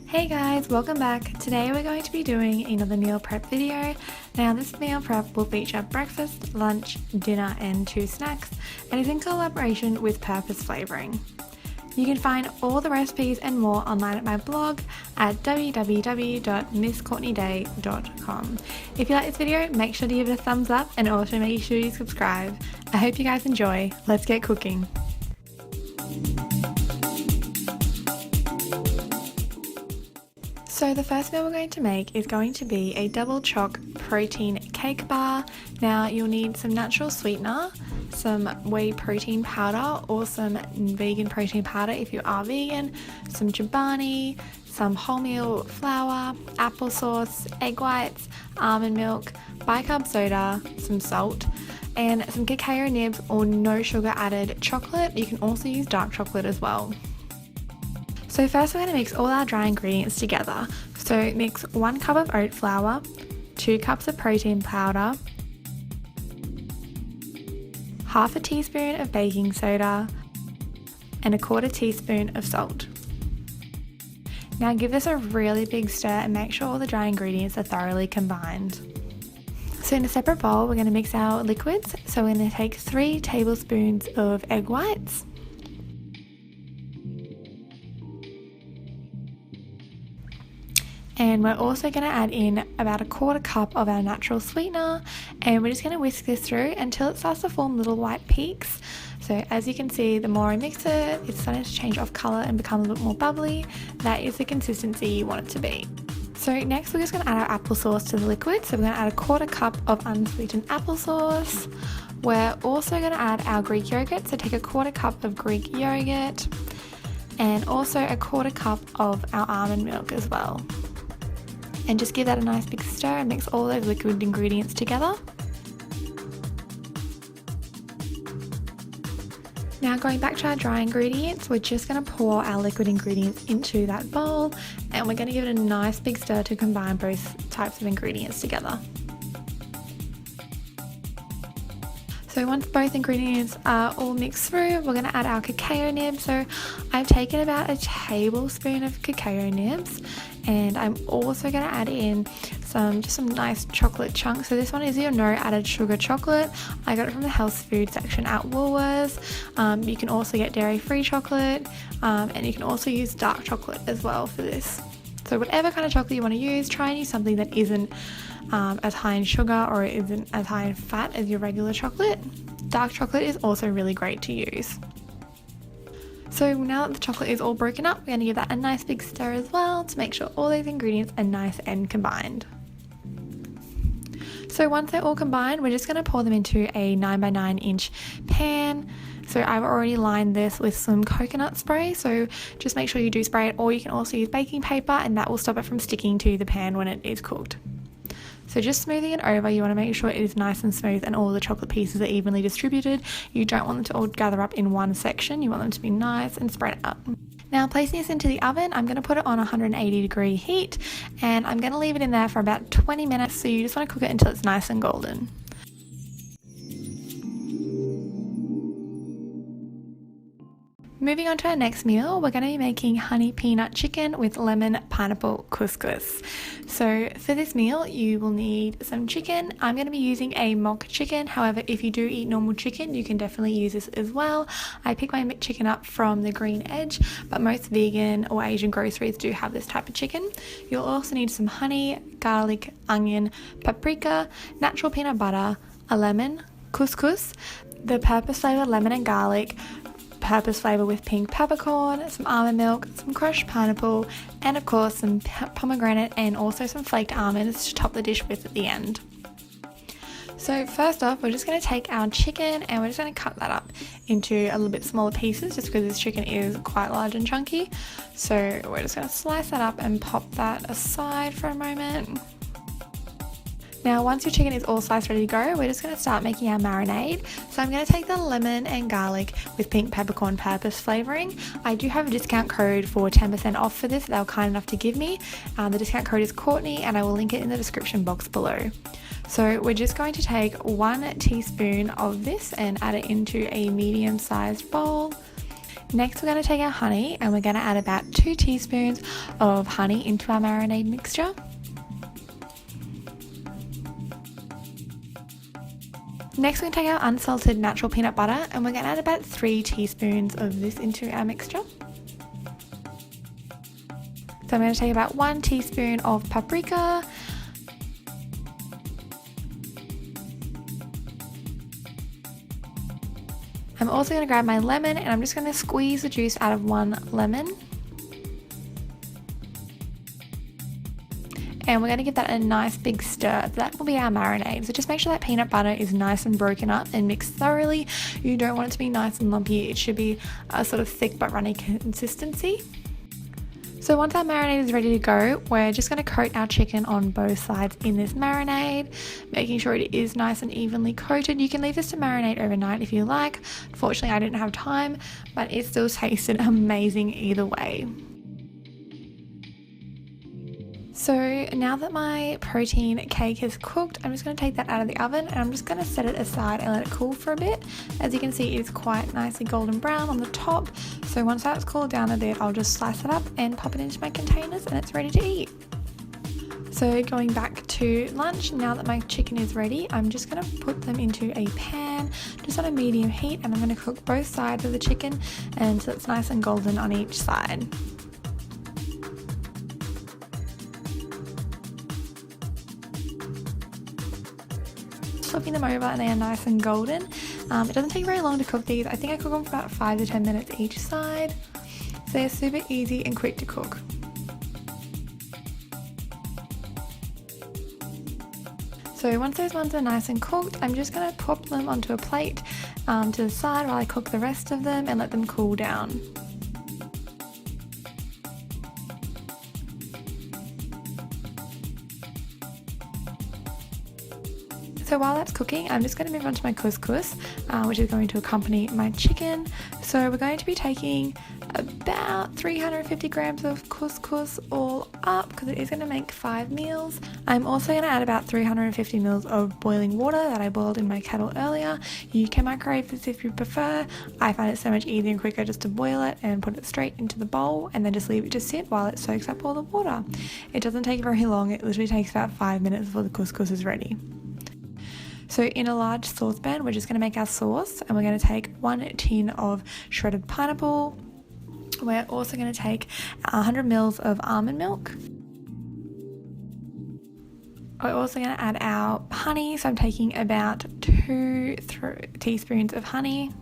Hey guys, welcome back. Today we're going to be doing another meal prep video. Now this meal prep will feature breakfast, lunch, dinner and 2 snacks and is in collaboration with Purpose Flavouring. You can find all the recipes and more online at my blog at www.misscourtneyday.com. If you like this video, make sure to give it a thumbs up and also make sure you subscribe. I hope you guys enjoy. Let's get cooking. So the first meal we're going to make is going to be a double choc protein cake bar. Now you'll need some natural sweetener, some whey protein powder or some vegan protein powder if you are vegan, some chobani, some wholemeal flour, applesauce, egg whites, almond milk, bicarb soda, some salt, and some cacao nibs or no sugar added chocolate. You can also use dark chocolate as well. So first we're going to mix all our dry ingredients together. So mix 1 cup of oat flour, 2 cups of protein powder, half a teaspoon of baking soda, and 1/4 teaspoon of salt. Now give this a really big stir and make sure all the dry ingredients are thoroughly combined. So in a separate bowl we're going to mix our liquids. So we're going to take 3 tablespoons of egg whites, and we're also going to add in about 1/4 cup of our natural sweetener, and we're just going to whisk this through until it starts to form little white peaks. So as you can see, the more I mix it, it's starting to change off colour and become a little bit more bubbly. That is the consistency you want it to be. So next we're just going to add our applesauce to the liquid. So we're going to add 1/4 cup of unsweetened applesauce. We're also going to add our Greek yogurt. So take 1/4 cup of Greek yogurt and also 1/4 cup of our almond milk as well. And just give that a nice big stir and mix all those liquid ingredients together. Now going back to our dry ingredients, we're just going to pour our liquid ingredients into that bowl and we're going to give it a nice big stir to combine both types of ingredients together. So once both ingredients are all mixed through, we're going to add our cacao nibs. So I've taken about a tablespoon of cacao nibs, and I'm also going to add in some nice chocolate chunks. So this one is your no added sugar chocolate. I got it from the health food section at Woolworths. You can also get dairy free chocolate, and you can also use dark chocolate as well for this. So whatever kind of chocolate you want to use, try and use something that isn't as high in sugar or isn't as high in fat as your regular chocolate. Dark chocolate is also really great to use. So now that the chocolate is all broken up, we're going to give that a nice big stir as well to make sure all those ingredients are nice and combined. So once they're all combined, we're just going to pour them into a 9x9 inch pan. So I've already lined this with some coconut spray, so just make sure you do spray it, or you can also use baking paper and that will stop it from sticking to the pan when it is cooked. So just smoothing it over, you want to make sure it is nice and smooth and all the chocolate pieces are evenly distributed. You don't want them to all gather up in one section, you want them to be nice and spread out. Now placing this into the oven, I'm going to put it on 180-degree heat and I'm going to leave it in there for about 20 minutes, so you just want to cook it until it's nice and golden. Moving on to our next meal, we're going to be making honey peanut chicken with lemon pineapple couscous. So for this meal, you will need some chicken. I'm going to be using a mock chicken. However, if you do eat normal chicken, you can definitely use this as well. I pick my chicken up from the Green Edge, but most vegan or Asian groceries do have this type of chicken. You'll also need some honey, garlic, onion, paprika, natural peanut butter, a lemon, couscous, the Purpose Flavour lemon and garlic, Purpose Flavour with pink peppercorn, some almond milk, some crushed pineapple, and of course some pomegranate and also some flaked almonds to top the dish with at the end. So first off, we're just going to take our chicken and we're just going to cut that up into a little bit smaller pieces just because this chicken is quite large and chunky. So we're just going to slice that up and pop that aside for a moment. Now once your chicken is all sliced ready to go, we're just going to start making our marinade. So I'm going to take the lemon and garlic with pink peppercorn purpose flavouring. I do have a discount code for 10% off for this, they were kind enough to give me. The discount code is Courtney and I will link it in the description box below. So we're just going to take 1 teaspoon of this and add it into a medium-sized bowl. Next we're going to take our honey and we're going to add about 2 teaspoons of honey into our marinade mixture. Next we're going to take our unsalted natural peanut butter and we're going to add about 3 teaspoons of this into our mixture. So I'm going to take about 1 teaspoon of paprika. I'm also going to grab my lemon and I'm just going to squeeze the juice out of 1 lemon. And we're going to give that a nice big stir. That will be our marinade. So just make sure that peanut butter is nice and broken up and mixed thoroughly. You don't want it to be nice and lumpy. It should be a sort of thick but runny consistency. So once our marinade is ready to go, we're just going to coat our chicken on both sides in this marinade, making sure it is nice and evenly coated. You can leave this to marinate overnight if you like. Unfortunately, I didn't have time, but it still tasted amazing either way. So now that my protein cake is cooked, I'm just going to take that out of the oven and I'm just going to set it aside and let it cool for a bit. As you can see, it's quite nicely golden brown on the top. So once that's cooled down a bit, I'll just slice it up and pop it into my containers and it's ready to eat. So going back to lunch, now that my chicken is ready, I'm just going to put them into a pan just on a medium heat and I'm going to cook both sides of the chicken until it's nice and golden on each side. Flipping them over and they are nice and golden. It doesn't take very long to cook these. I think I cook them for about 5 to 10 minutes each side. So they're super easy and quick to cook. So once those ones are nice and cooked, I'm just going to pop them onto a plate to the side while I cook the rest of them and let them cool down. So while that's cooking, I'm just going to move on to my couscous, which is going to accompany my chicken. So we're going to be taking about 350 grams of couscous all up because it is going to make 5 meals. I'm also going to add about 350 mils of boiling water that I boiled in my kettle earlier. You can microwave this if you prefer. I find it so much easier and quicker just to boil it and put it straight into the bowl and then just leave it to sit while it soaks up all the water. It doesn't take very long. It literally takes about 5 minutes before the couscous is ready. So in a large saucepan, we're just going to make our sauce and we're going to take 1 tin of shredded pineapple. We're also going to take 100 mils of almond milk. We're also going to add our honey. So I'm taking about 2 teaspoons of honey.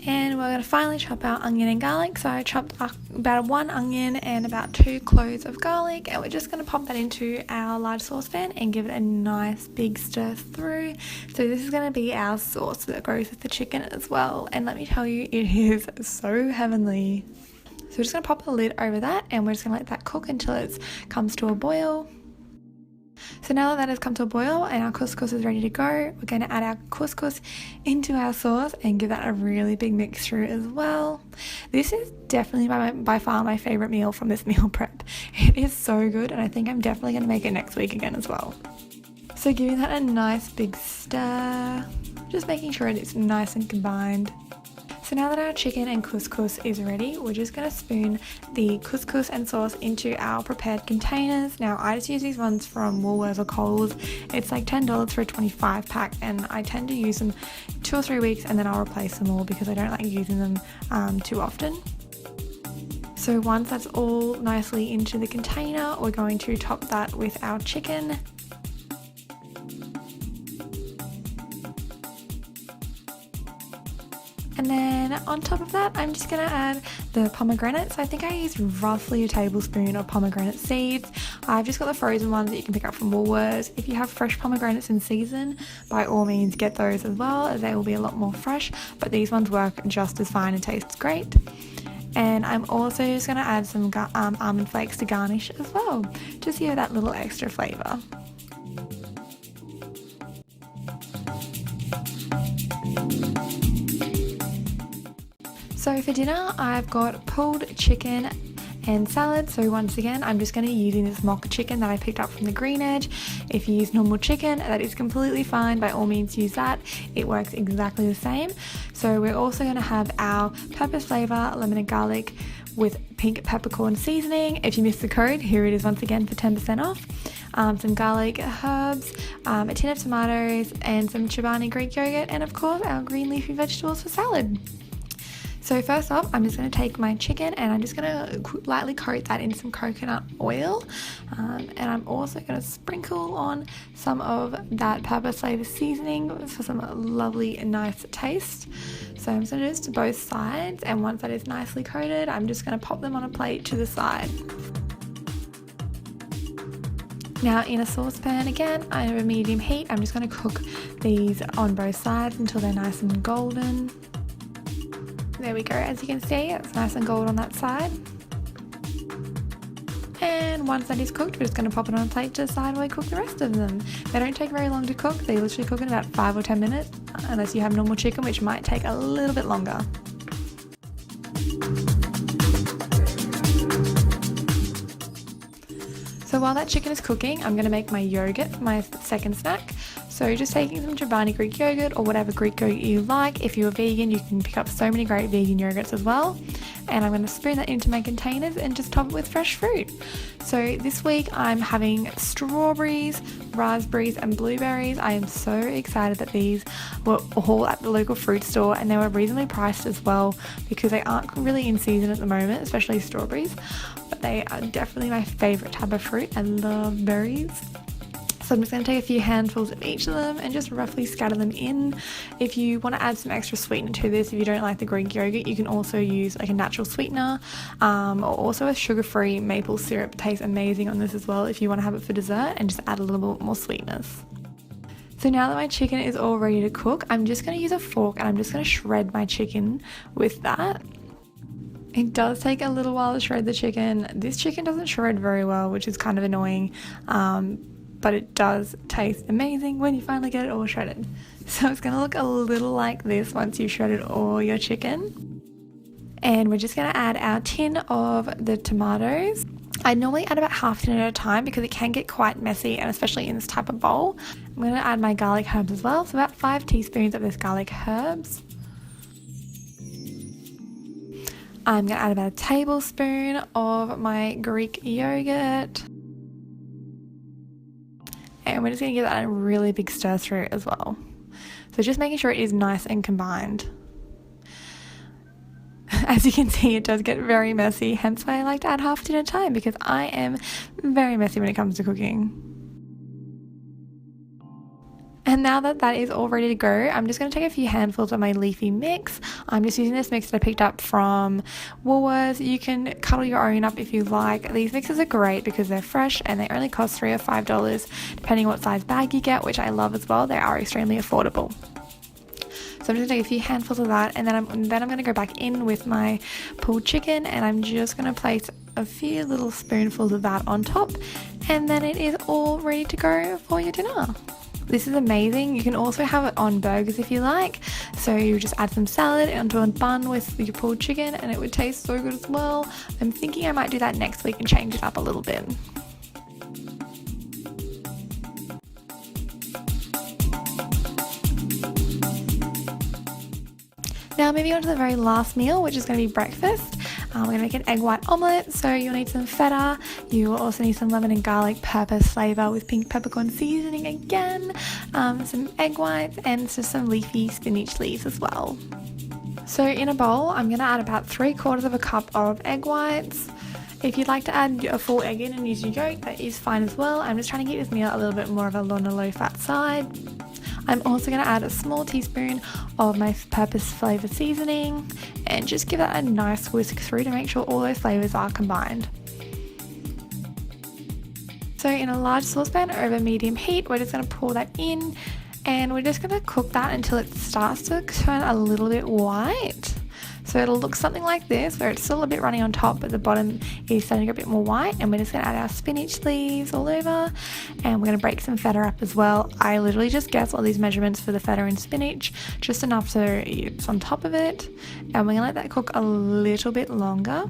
And we're going to finally chop our onion and garlic. So I chopped about 1 onion and about 2 cloves of garlic. And we're just going to pop that into our large saucepan and give it a nice big stir through. So this is going to be our sauce that goes with the chicken as well. And let me tell you, it is so heavenly. So we're just going to pop a lid over that and we're just going to let that cook until it comes to a boil. So now that has come to a boil and our couscous is ready to go, we're going to add our couscous into our sauce and give that a really big mixture as well. This is definitely by far my favourite meal from this meal prep. It is so good and I think I'm definitely going to make it next week again as well. So giving that a nice big stir, just making sure it's nice and combined. So now that our chicken and couscous is ready, we're just going to spoon the couscous and sauce into our prepared containers. Now I just use these ones from Woolworths or Coles. It's like $10 for a 25 pack and I tend to use them 2 or 3 weeks and then I'll replace them all because I don't like using them too often. So once that's all nicely into the container, we're going to top that with our chicken. And then on top of that, I'm just going to add the pomegranates. I think I used roughly a tablespoon of pomegranate seeds. I've just got the frozen ones that you can pick up from Woolworths. If you have fresh pomegranates in season, by all means get those as well, as they will be a lot more fresh. But these ones work just as fine and taste great. And I'm also just going to add some almond flakes to garnish as well, just to give that little extra flavour. So for dinner, I've got pulled chicken and salad. So once again, I'm just going to be using this mock chicken that I picked up from the Green Edge. If you use normal chicken, that is completely fine. By all means, use that. It works exactly the same. So we're also going to have our Purpose Flavour lemon and garlic with pink peppercorn seasoning. If you missed the code, here it is once again for 10% off. Some garlic herbs, a tin of tomatoes, and some Chobani Greek yogurt, and of course our green leafy vegetables for salad. So first off, I'm just going to take my chicken and I'm just going to lightly coat that in some coconut oil, and I'm also going to sprinkle on some of that Purpose Flavour seasoning for some lovely nice taste. So I'm just going to do this to both sides, and once that is nicely coated, I'm just going to pop them on a plate to the side. Now in a saucepan again, I have a medium heat. I'm just going to cook these on both sides until they're nice and golden. There we go, as you can see, it's nice and gold on that side. And once that is cooked, we're just going to pop it on a plate to the side while we cook the rest of them. They don't take very long to cook, they literally cook in about 5 or 10 minutes, unless you have normal chicken, which might take a little bit longer. So while that chicken is cooking, I'm going to make my yogurt for my second snack. So just taking some Chobani Greek yogurt or whatever Greek yogurt you like. If you're vegan, you can pick up so many great vegan yogurts as well. And I'm going to spoon that into my containers and just top it with fresh fruit. So this week I'm having strawberries, raspberries and blueberries. I am so excited that these were all at the local fruit store, and they were reasonably priced as well because they aren't really in season at the moment, especially strawberries. But they are definitely my favourite type of fruit. I love berries. So I'm just going to take a few handfuls of each of them and just roughly scatter them in. If you want to add some extra sweetener to this, if you don't like the Greek yogurt, you can also use like a natural sweetener, or also a sugar-free maple syrup. Tastes amazing on this as well if you want to have it for dessert and just add a little bit more sweetness. So now that my chicken is all ready to cook, I'm just going to use a fork and I'm just going to shred my chicken with that. It does take a little while to shred the chicken. This chicken doesn't shred very well, which is kind of annoying. But it does taste amazing when you finally get it all shredded. So it's going to look a little like this once you've shredded all your chicken. And we're just going to add our tin of the tomatoes. I normally add about half a tin at a time because it can get quite messy, and especially in this type of bowl. I'm going to add my garlic herbs as well, so about 5 teaspoons of this garlic herbs. I'm going to add about a tablespoon of my Greek yogurt. And we're just going to give that a really big stir through as well. So just making sure it is nice and combined. As you can see, it does get very messy, hence why I like to add half a tin at a time, because I am very messy when it comes to cooking. And now that that is all ready to go, I'm just going to take a few handfuls of my leafy mix. I'm just using this mix that I picked up from Woolworths. You can cuddle your own up if you like. These mixes are great because they're fresh and they only cost $3 or $5 depending on what size bag you get, which I love as well. They are extremely affordable. So I'm just going to take a few handfuls of that, and then I'm going to go back in with my pulled chicken, and I'm just going to place a few little spoonfuls of that on top, and then it is all ready to go for your dinner. This is amazing. You can also have it on burgers if you like. So you just add some salad onto a bun with your pulled chicken and it would taste so good as well. I'm thinking I might do that next week and change it up a little bit. Now moving on to the very last meal, which is going to be breakfast. We're going to make an egg white omelette, so you'll need some feta. You will also need some lemon and garlic Purpose Flavour with pink peppercorn seasoning again, some egg whites, and just some leafy spinach leaves as well. So in a bowl, I'm going to add about 3/4 of a cup of egg whites. If you'd like to add a full egg in and use your yolk, that is fine as well. I'm just trying to keep this meal a little bit more of a low fat side. I'm also going to add a small teaspoon of my Purpose Flavour seasoning and just give that a nice whisk through to make sure all those flavours are combined. So in a large saucepan over medium heat, we're just going to pour that in, and we're just going to cook that until it starts to turn a little bit white. So it'll look something like this, where it's still a bit runny on top, but the bottom is starting to get a bit more white. And we're just going to add our spinach leaves all over, and we're going to break some feta up as well. I literally just guessed all these measurements for the feta and spinach, just enough so it's on top of it. And we're going to let that cook a little bit longer.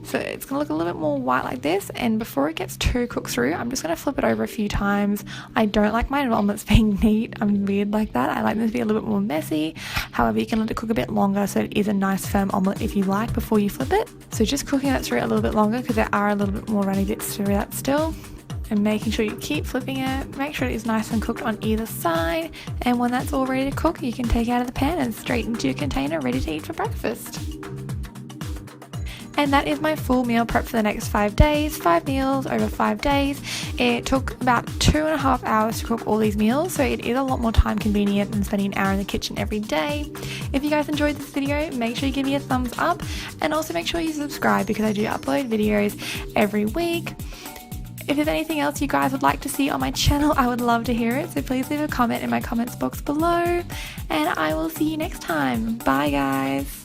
So it's going to look a little bit more white like this, and before it gets too cooked through, I'm just going to flip it over a few times. I don't like my omelettes being neat. I'm weird like that. I like them to be a little bit more messy. However, you can let it cook a bit longer so it is a nice firm omelette if you like before you flip it. So just cooking that through a little bit longer, because there are a little bit more runny bits through that still. And making sure you keep flipping it, make sure it is nice and cooked on either side, and when that's all ready to cook, you can take it out of the pan and straight into your container ready to eat for breakfast. And that is my full meal prep for the next 5 days, 5 meals over 5 days. It took about 2.5 hours to cook all these meals, so it is a lot more time convenient than spending an hour in the kitchen every day. If you guys enjoyed this video, make sure you give me a thumbs up, and also make sure you subscribe, because I do upload videos every week. If there's anything else you guys would like to see on my channel, I would love to hear it, so please leave a comment in my comments box below, and I will see you next time. Bye guys!